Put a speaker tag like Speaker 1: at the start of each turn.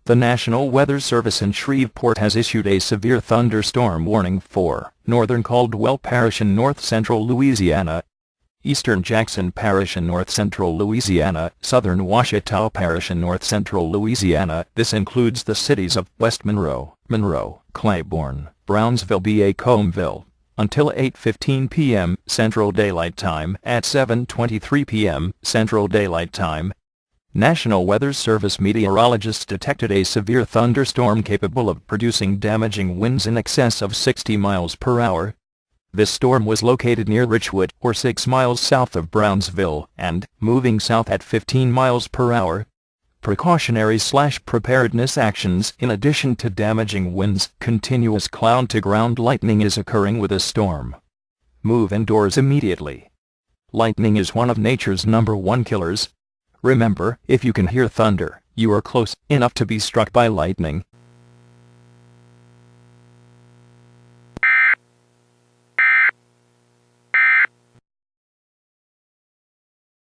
Speaker 1: The National Weather Service in Shreveport has issued a severe thunderstorm warning for northern Caldwell Parish in north-central Louisiana, eastern Jackson Parish in north-central Louisiana, southern Ouachita Parish in north-central Louisiana. This includes the cities of West Monroe, Claiborne, Brownsville, Comeville, until 8:15 p.m. Central Daylight Time at 7:23 p.m. Central Daylight Time. National Weather Service meteorologists detected a severe thunderstorm capable of producing damaging winds in excess of 60 miles per hour. This storm was located near Richwood, or 6 miles south of Brownsville, and moving south at 15 miles per hour. Precautionary/preparedness actions. In addition to damaging winds, continuous cloud-to-ground lightning is occurring with a storm. Move indoors immediately. Lightning is one of nature's #1 killers. Remember, if you can hear thunder, you are close enough to be struck by lightning.